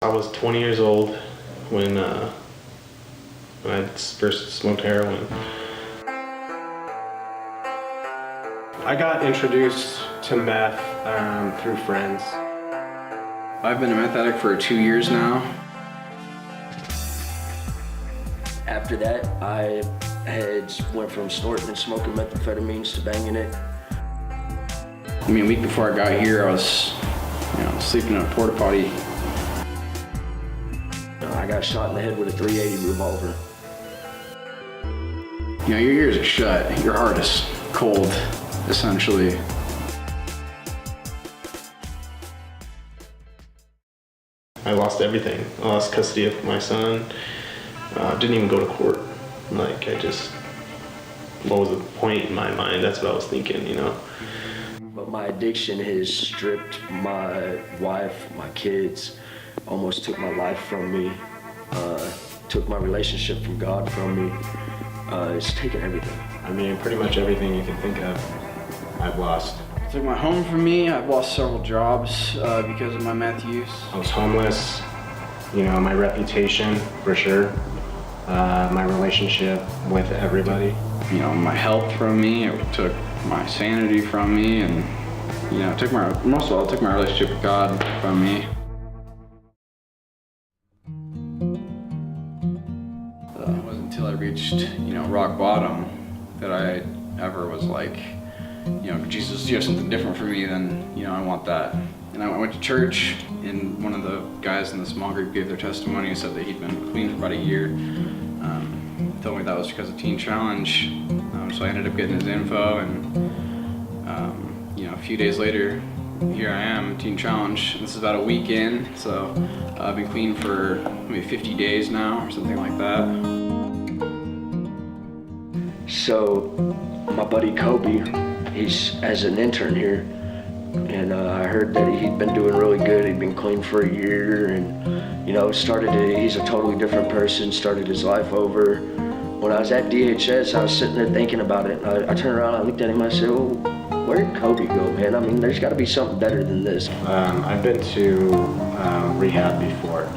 I was 20 years old when I first smoked heroin. I got introduced to meth through friends. I've been a meth addict for 2 years now. After that, I went from snorting and smoking methamphetamines to banging it. I mean, a week before I got here, I was, sleeping in a porta potty. I got shot in the head with a .380 revolver. Your ears are shut, your heart is cold, essentially. I lost everything. I lost custody of my son. Didn't even go to court. What was the point in my mind? That's what I was thinking, But my addiction has stripped my wife, my kids, almost took my life from me, took my relationship from God from me. It's taken everything. I mean, pretty much everything you can think of, I've lost. It took my home from me. I've lost several jobs because of my meth use. I was homeless, my reputation, for sure. My relationship with everybody. My health from me. It took my sanity from me, and most of all, it took my relationship with God from me. It wasn't until I reached, rock bottom that I ever was like, Jesus, you have something different for me, then, I want that. And I went to church, and one of the guys in the small group gave their testimony and said that he'd been clean for about a year. Told me that was because of Teen Challenge. So I ended up getting his info, and a few days later, here I am, Teen Challenge. This is about a week in, so I've been clean for maybe 50 days now, or something like that. So my buddy Kobe, he's as an intern here, and I heard that he'd been doing really good. He'd been clean for a year, and he's a totally different person, started his life over. When I was at DHS, I was sitting there thinking about it. I turned around, I looked at him, I said, well, where did Kobe go, man? I mean, there's got to be something better than this. I've been to rehab before,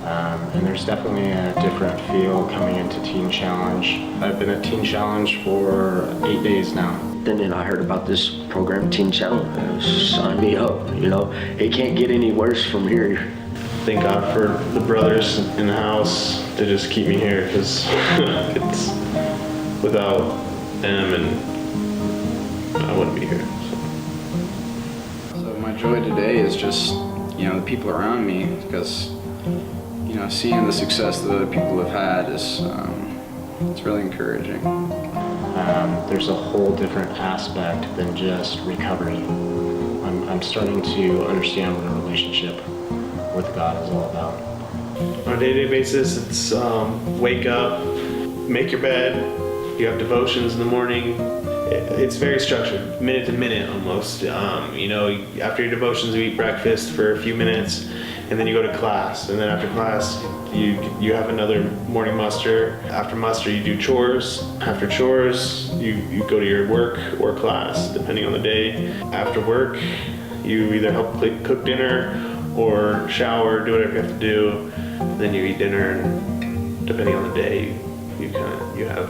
and there's definitely a different feel coming into Teen Challenge. I've been at Teen Challenge for 8 days now. Then I heard about this program, Teen Challenge. Sign me up, It can't get any worse from here. Thank God for the brothers in the house to just keep me here, because it's without them, and I wouldn't be here. So my joy today is just, the people around me, because, seeing the success that other people have had is, it's really encouraging. There's a whole different aspect than just recovery. I'm starting to understand what a relationship with God is all about. On a day-to-day basis, it's wake up, make your bed, you have devotions in the morning. It's very structured, minute to minute almost. After your devotions, you eat breakfast for a few minutes, and then you go to class. And then after class, you have another morning muster. After muster, you do chores. After chores, you go to your work or class, depending on the day. After work, you either help cook dinner or shower, do whatever you have to do. Then you eat dinner, and depending on the day, you have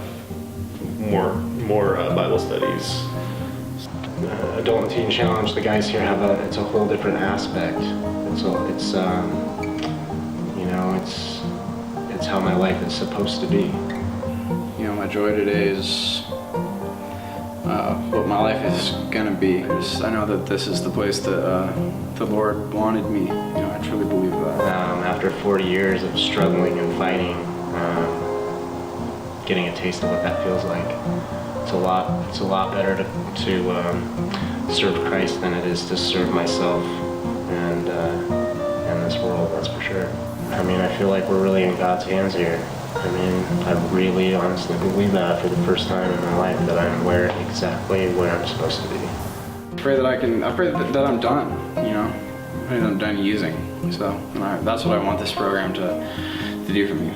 more Bible studies. Adult and Teen Challenge, the guys here have it's a whole different aspect. It's how my life is supposed to be. My joy today is what my life is gonna be. I know that this is the place that the Lord wanted me. I truly believe that. After 40 years of struggling and fighting, getting a taste of what that feels like, it's a lot better to serve Christ than it is to serve myself and this world. That's for sure. I mean, I feel like we're really in God's hands here. I mean, I really honestly believe that for the first time in my life, that I'm exactly where I'm supposed to be. I pray that I'm done, I pray that I'm done using. So that's what I want this program to do for me.